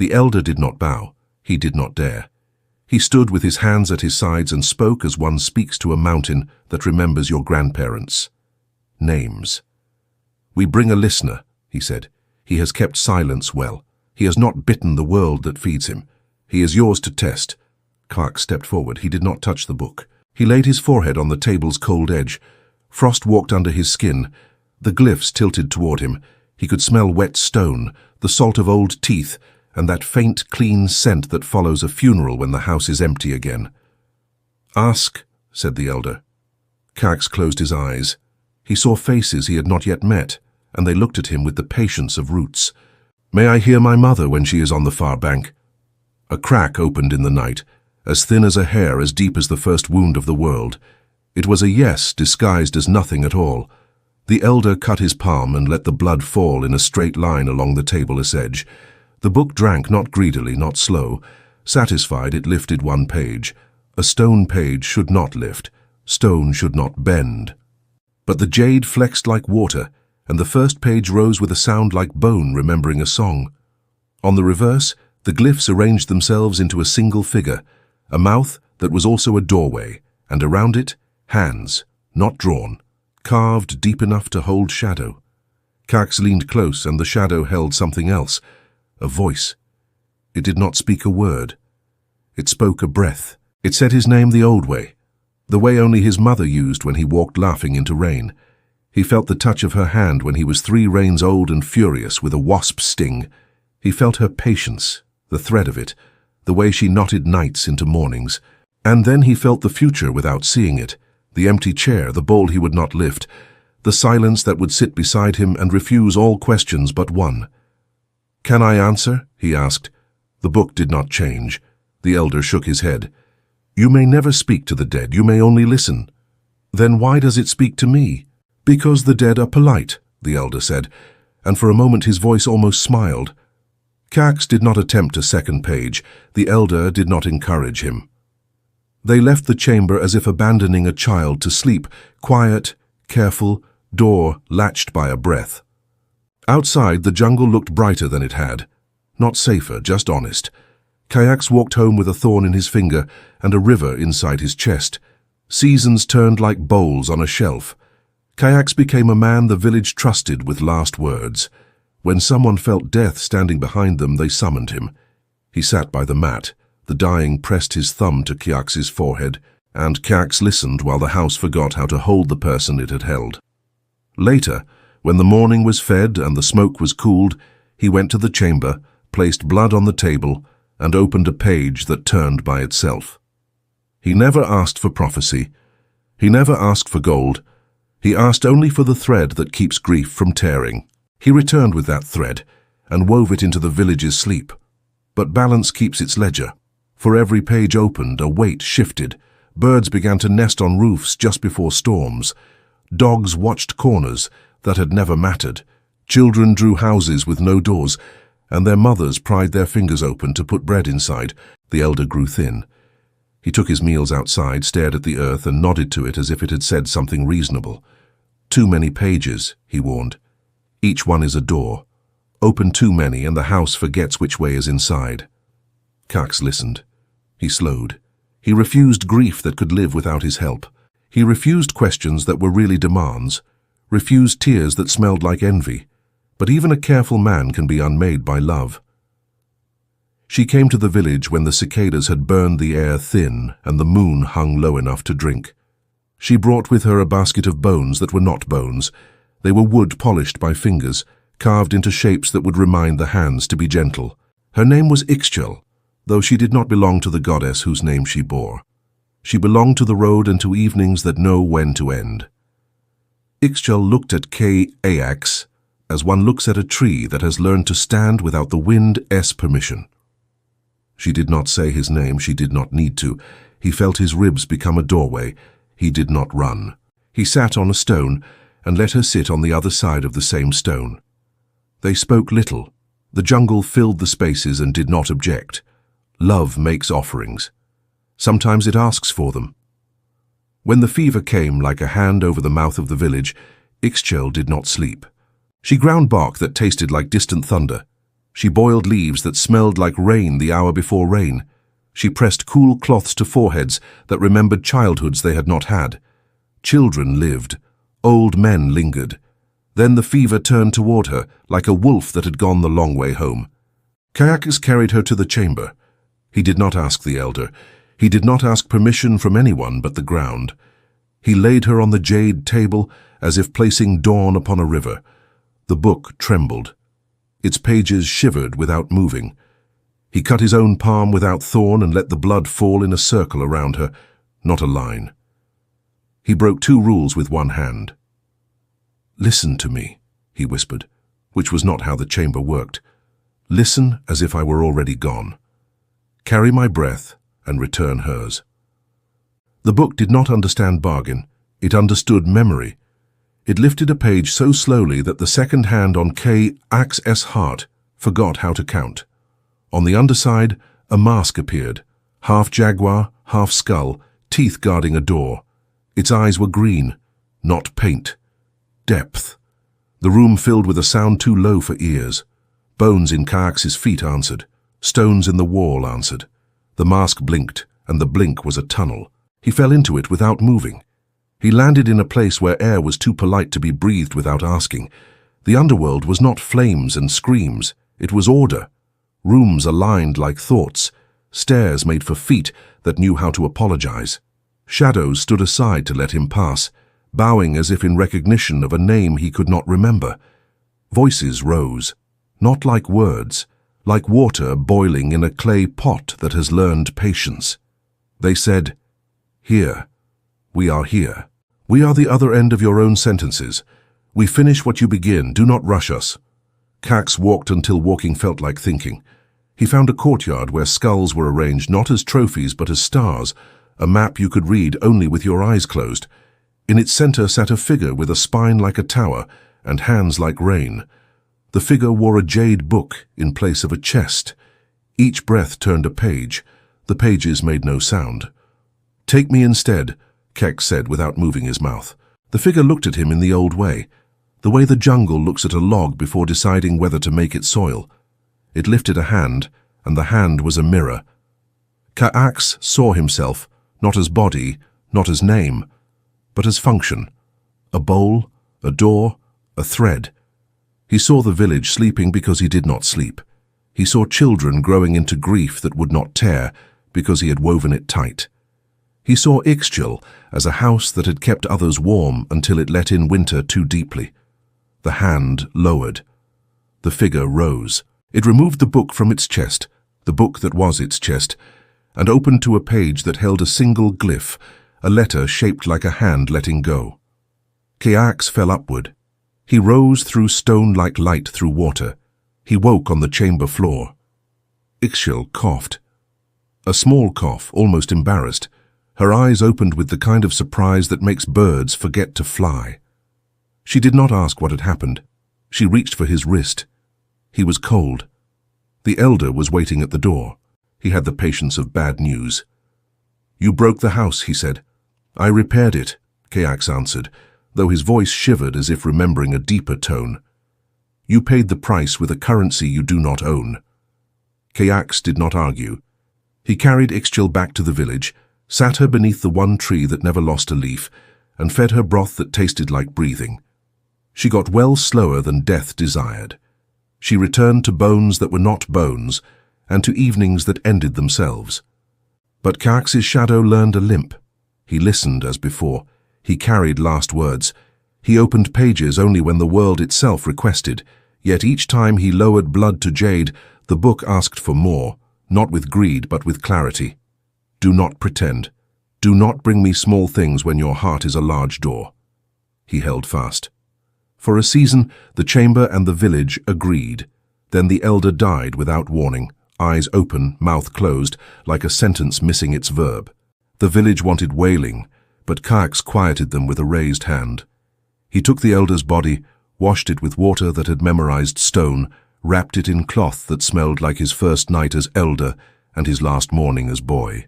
The elder did not bow. He did not dare. He stood with his hands at his sides and spoke as one speaks to a mountain that remembers your grandparents. Names. "We bring a listener," he said. "He has kept silence well. He has not bitten the world that feeds him. He is yours to test." Clark stepped forward. He did not touch the book. He laid his forehead on the table's cold edge. Frost walked under his skin. The glyphs tilted toward him. He could smell wet stone, the salt of old teeth, and that faint, clean scent that follows a funeral when the house is empty again. "Ask," said the elder. Cax closed his eyes. He saw faces he had not yet met, and they looked at him with the patience of roots. "May I hear my mother when she is on the far bank?" A crack opened in the night, as thin as a hair, as deep as the first wound of the world. It was a yes disguised as nothing at all. The elder cut his palm and let the blood fall in a straight line along the table's edge. The book drank, not greedily, not slow. Satisfied, it lifted one page. A stone page should not lift. Stone should not bend. But the jade flexed like water, and the first page rose with a sound like bone remembering a song. On the reverse, the glyphs arranged themselves into a single figure, a mouth that was also a doorway, and around it, hands, not drawn, carved deep enough to hold shadow. Cax leaned close, and the shadow held something else, a voice. It did not speak a word. It spoke a breath. It said his name the old way, the way only his mother used when he walked laughing into rain. He felt the touch of her hand when he was 3 rains old and furious with a wasp sting. He felt her patience, the thread of it, the way she knotted nights into mornings. And then he felt the future without seeing it, the empty chair, the bowl he would not lift, the silence that would sit beside him and refuse all questions but one. "Can I answer?" he asked. The book did not change. The elder shook his head. "You may never speak to the dead, you may only listen." "Then why does it speak to me?" "Because the dead are polite," the elder said, and for a moment his voice almost smiled. Cax did not attempt a second page. The elder did not encourage him. They left the chamber as if abandoning a child to sleep, quiet, careful, door latched by a breath. Outside, the jungle looked brighter than it had. Not safer, just honest. Cax walked home with a thorn in his finger and a river inside his chest. Seasons turned like bowls on a shelf. Cax became a man the village trusted with last words. When someone felt death standing behind them, they summoned him. He sat by the mat. The dying pressed his thumb to Cax's forehead, and Cax listened while the house forgot how to hold the person it had held. Later, when the morning was fed and the smoke was cooled, he went to the chamber, placed blood on the table, and opened a page that turned by itself. He never asked for prophecy. He never asked for gold. He asked only for the thread that keeps grief from tearing. He returned with that thread and wove it into the village's sleep. But balance keeps its ledger. For every page opened, a weight shifted. Birds began to nest on roofs just before storms. Dogs watched corners that had never mattered. Children drew houses with no doors, and their mothers pried their fingers open to put bread inside. The elder grew thin. He took his meals outside, stared at the earth, and nodded to it as if it had said something reasonable. "Too many pages," he warned. "Each one is a door. Open too many, and the house forgets which way is inside." Cax listened. He slowed. He refused grief that could live without his help. He refused questions that were really demands, refused tears that smelled like envy. But even a careful man can be unmade by love. She came to the village when the cicadas had burned the air thin and the moon hung low enough to drink. She brought with her a basket of bones that were not bones. They were wood polished by fingers, carved into shapes that would remind the hands to be gentle. Her name was Ixchel, though she did not belong to the goddess whose name she bore. She belonged to the road and to evenings that know when to end. Ixchel looked at Cax as one looks at a tree that has learned to stand without the wind's permission. She did not say his name, she did not need to. He felt his ribs become a doorway. He did not run. He sat on a stone and let her sit on the other side of the same stone. They spoke little. The jungle filled the spaces and did not object. Love makes offerings. Sometimes it asks for them. When the fever came like a hand over the mouth of the village, Ixchel did not sleep. She ground bark that tasted like distant thunder. She boiled leaves that smelled like rain the hour before rain. She pressed cool cloths to foreheads that remembered childhoods they had not had. Children lived. Old men lingered. Then the fever turned toward her, like a wolf that had gone the long way home. Kayaks carried her to the chamber. He did not ask the elder. He did not ask permission from anyone but the ground. He laid her on the jade table as if placing dawn upon a river. The book trembled. Its pages shivered without moving. He cut his own palm without thorn and let the blood fall in a circle around her, not a line. He broke 2 rules with one hand. "Listen to me," he whispered, which was not how the chamber worked. "Listen as if I were already gone. Carry my breath and return hers." The book did not understand bargain. It understood memory. It lifted a page so slowly that the second hand on Kayaks' heart forgot how to count. On the underside, a mask appeared, half jaguar, half skull, teeth guarding a door. Its eyes were green, not paint. Depth. The room filled with a sound too low for ears. Bones in Kayaks' feet answered. Stones in the wall answered. The mask blinked, and the blink was a tunnel. He fell into it without moving. He landed in a place where air was too polite to be breathed without asking. The underworld was not flames and screams. It was order. Rooms aligned like thoughts. Stairs made for feet that knew how to apologize. Shadows stood aside to let him pass, bowing as if in recognition of a name he could not remember. Voices rose, not like words, like water boiling in a clay pot that has learned patience. They said, "Here, we are here. We are the other end of your own sentences. We finish what you begin, do not rush us." Kayaks walked until walking felt like thinking. He found a courtyard where skulls were arranged not as trophies but as stars, a map you could read only with your eyes closed. In its center sat a figure with a spine like a tower and hands like rain. The figure wore a jade book in place of a chest. Each breath turned a page. The pages made no sound. "Take me instead," Kayaks said without moving his mouth. The figure looked at him in the old way, the way the jungle looks at a log before deciding whether to make it soil. It lifted a hand, and the hand was a mirror. Kayaks saw himself, not as body, not as name, but as function. A bowl, a door, a thread. He saw the village sleeping because he did not sleep. He saw children growing into grief that would not tear because he had woven it tight. He saw Ixchel as a house that had kept others warm until it let in winter too deeply. The hand lowered. The figure rose. It removed the book from its chest, the book that was its chest, and opened to a page that held a single glyph, a letter shaped like a hand letting go. Kayaks fell upward. He rose through stone like light through water. He woke on the chamber floor. Ixchel coughed. A small cough, almost embarrassed. Her eyes opened with the kind of surprise that makes birds forget to fly. She did not ask what had happened. She reached for his wrist. He was cold. The elder was waiting at the door. He had the patience of bad news. "You broke the house," he said. "I repaired it," Kayaks answered, though his voice shivered as if remembering a deeper tone. "You paid the price with a currency you do not own." Kayaks did not argue. He carried Ixchel back to the village, sat her beneath the one tree that never lost a leaf, and fed her broth that tasted like breathing. She got well slower than death desired. She returned to bones that were not bones, and to evenings that ended themselves. But Kayaks' shadow learned a limp. He listened as before. He carried last words. He opened pages only when the world itself requested, yet each time he lowered blood to Jade, the book asked for more, not with greed but with clarity. "Do not pretend. Do not bring me small things when your heart is a large door." He held fast. For a season, the chamber and the village agreed. Then the elder died without warning, eyes open, mouth closed, like a sentence missing its verb. The village wanted wailing, but Kayaks quieted them with a raised hand. He took the elder's body, washed it with water that had memorized stone, wrapped it in cloth that smelled like his first night as elder and his last morning as boy.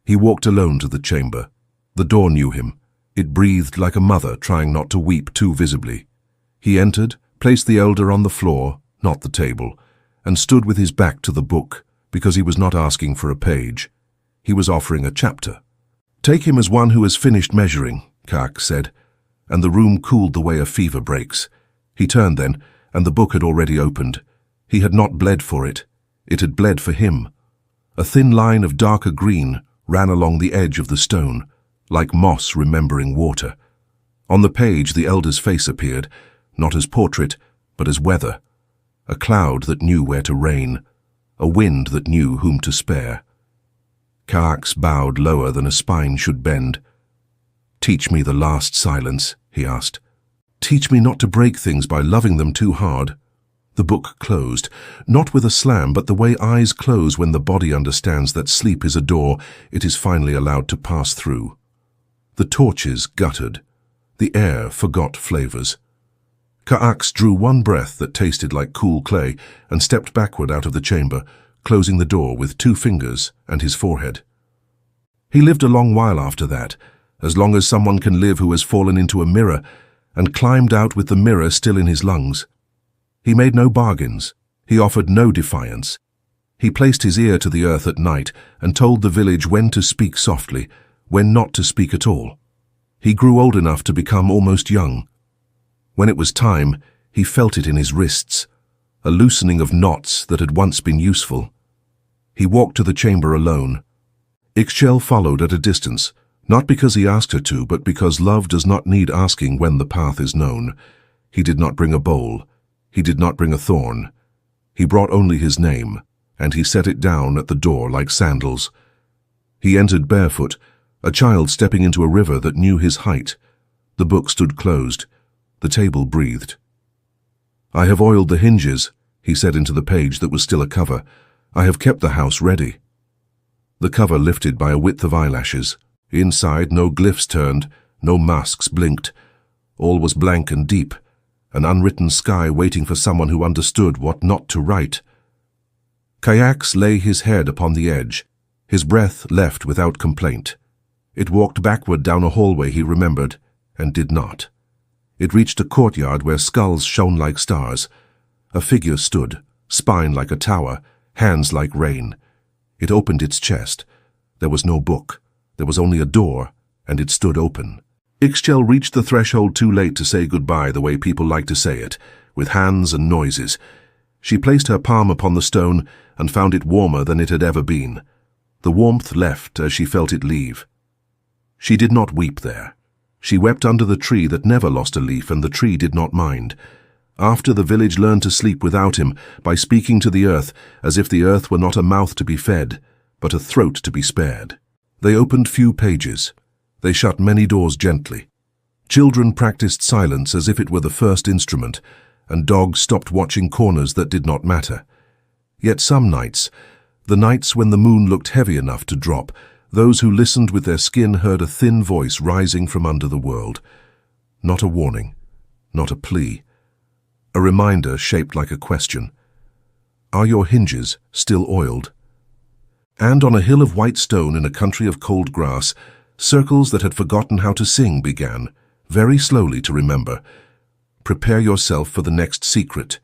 He walked alone to the chamber. The door knew him. It breathed like a mother trying not to weep too visibly. He entered, placed the elder on the floor, not the table, and stood with his back to the book, because he was not asking for a page. He was offering a chapter. "Take him as one who has finished measuring," Ka'ak said, and the room cooled the way a fever breaks. He turned then, and the book had already opened. He had not bled for it. It had bled for him. A thin line of darker green ran along the edge of the stone, like moss remembering water. On the page the elder's face appeared, not as portrait, but as weather. A cloud that knew where to rain, a wind that knew whom to spare. Ka'ak bowed lower than a spine should bend. "Teach me the last silence," he asked. "Teach me not to break things by loving them too hard." The book closed, not with a slam, but the way eyes close when the body understands that sleep is a door it is finally allowed to pass through. The torches guttered. The air forgot flavors. Ka'ak drew one breath that tasted like cool clay and stepped backward out of the chamber, closing the door with 2 fingers and his forehead. He lived a long while after that, as long as someone can live who has fallen into a mirror and climbed out with the mirror still in his lungs. He made no bargains. He offered no defiance. He placed his ear to the earth at night and told the village when to speak softly, when not to speak at all. He grew old enough to become almost young. When it was time, he felt it in his wrists, a loosening of knots that had once been useful. He walked to the chamber alone. Ixchel followed at a distance, not because he asked her to, but because love does not need asking when the path is known. He did not bring a bowl. He did not bring a thorn. He brought only his name, and he set it down at the door like sandals. He entered barefoot, a child stepping into a river that knew his height. The book stood closed. The table breathed. "I have oiled the hinges," he said into the page that was still a cover. "I have kept the house ready." The cover lifted by a width of eyelashes. Inside, no glyphs turned, no masks blinked. All was blank and deep, an unwritten sky waiting for someone who understood what not to write. Ka'ak lay his head upon the edge. His breath left without complaint. It walked backward down a hallway he remembered, and did not. It reached a courtyard where skulls shone like stars. A figure stood, spine like a tower, hands like rain. It opened its chest. There was no book. There was only a door, and it stood open. Ixchel reached the threshold too late to say goodbye the way people like to say it, with hands and noises. She placed her palm upon the stone and found it warmer than it had ever been. The warmth left as she felt it leave. She did not weep there. She wept under the tree that never lost a leaf, and the tree did not mind. After the village learned to sleep without him, by speaking to the earth as if the earth were not a mouth to be fed, but a throat to be spared. They opened few pages. They shut many doors gently. Children practiced silence as if it were the first instrument, and dogs stopped watching corners that did not matter. Yet some nights, the nights when the moon looked heavy enough to drop, those who listened with their skin heard a thin voice rising from under the world. Not a warning, not a plea. A reminder shaped like a question. Are your hinges still oiled? And on a hill of white stone in a country of cold grass, circles that had forgotten how to sing began, very slowly to remember. Prepare yourself for the next secret.